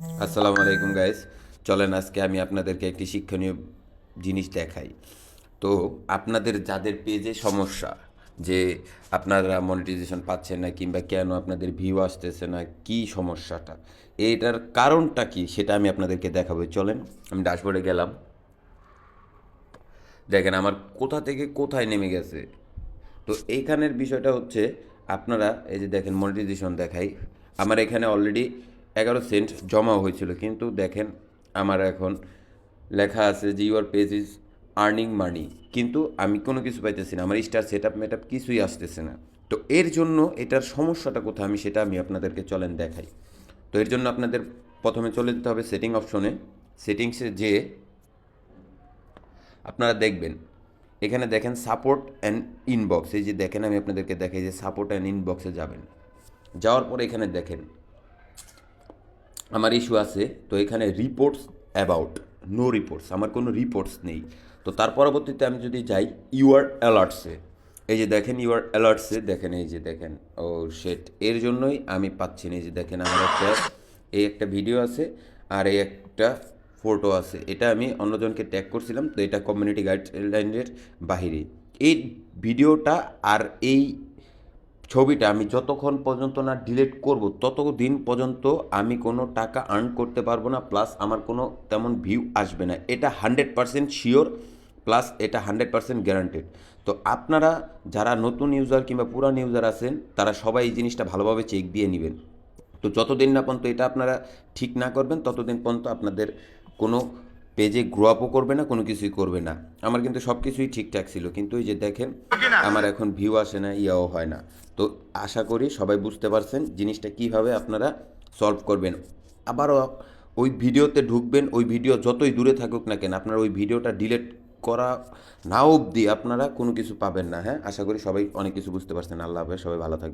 আসসালামু আলাইকুম গাইস। চলেন আজকে আমি আপনাদেরকে একটি শিক্ষণীয় জিনিস দেখাই। তো আপনাদের যাদের পেজে সমস্যা, যে আপনারা মনিটাইজেশন পাচ্ছেন না কিংবা কেন আপনাদের ভিউ আসতেছে না, কি সমস্যাটা, এটার কারণটা কি সেটা আমি আপনাদেরকে দেখাবো। চলেন, আমি ড্যাশবোর্ডে গেলাম। দেখেন আমার কোথা থেকে কোথায় নেমে গেছে। তো এইখানের বিষয়টা হচ্ছে, আপনারা এই যে দেখেন মনিটাইজেশন দেখাই, আমার এখানে অলরেডি 11 সেন্ট জমা হয়েছিল, কিন্তু দেখেন আমার এখন লেখা আছে যে your page is earning money, কিন্তু আমি কোনো কিছু পাইতেছি না, আমার স্টার সেট আপ মেট আপ কিছুই আসতেছে না। তো এর জন্য এটার সমস্যাটা কোথায় সেটা আমি আপনাদেরকে চলেন দেখাই। তো এর জন্য আপনাদের প্রথমে চলে যেতে হবে সেটিং অপশনে। সেটিংসে যে আপনারা দেখবেন, এখানে দেখেন সাপোর্ট অ্যান্ড ইনবক্স, এই যে দেখেন আমি আপনাদেরকে দেখাই যে সাপোর্ট অ্যান্ড ইনবক্সে যাবেন। যাওয়ার পরে এখানে দেখেন আমার ইস্যু আছে, তো এখানে রিপোর্টস অ্যাবাউট, নো রিপোর্টস, আমার কোনো রিপোর্টস নেই। তো তার পরবর্তীতে আমি যদি যাই ইউআর অ্যালার্টসে, এই যে দেখেন ইউআর অ্যালার্টসে দেখেন, এই যে দেখেন, ও শেট, এর জন্যই আমি পাচ্ছি না। এই যে দেখেন আমার এই একটা ভিডিও আছে আর এই একটা ফটো আছে, এটা আমি অন্যজনকে ট্যাগ করছিলাম, তো এটা কমিউনিটি গাইডলাইনের বাহিরে। এই ভিডিওটা আর এই ছবিটা আমি যতক্ষণ পর্যন্ত না ডিলিট করব ততদিন পর্যন্ত আমি কোনো টাকা আর্ন করতে পারবো না, প্লাস আমার কোনো তেমন ভিউ আসবে না। এটা 100% শিওর, প্লাস এটা 100% গ্যারান্টেড। তো আপনারা যারা নতুন ইউজার কিংবা পুরান ইউজার আছেন, তারা সবাই এই জিনিসটা ভালোভাবে চেক দিয়ে নেবেন। তো যতদিন না পর্যন্ত এটা আপনারা ঠিক না করবেন, ততদিন পর্যন্ত আপনাদের কোনো পেজে গ্রো আপও করবে না, কোনো কিছুই করবে না। আমার কিন্তু সব কিছুই ঠিকঠাক ছিল, কিন্তু এই যে দেখেন আমার এখন ভিউ আসে না, ইয়াও হয় না। তো আশা করি সবাই বুঝতে পারছেন জিনিসটা কিভাবে আপনারা সলভ করবেন। আবারও ওই ভিডিওতে ঢুকবেন, ওই ভিডিও যতই দূরে থাকুক না কেন, আপনারা ওই ভিডিওটা ডিলিট করা না অবধি আপনারা কোনো কিছু পাবেন না। হ্যাঁ, আশা করি সবাই অনেক কিছু বুঝতে পারছেন। আল্লাহ হাফেজ, সবাই ভালো থাকবেন।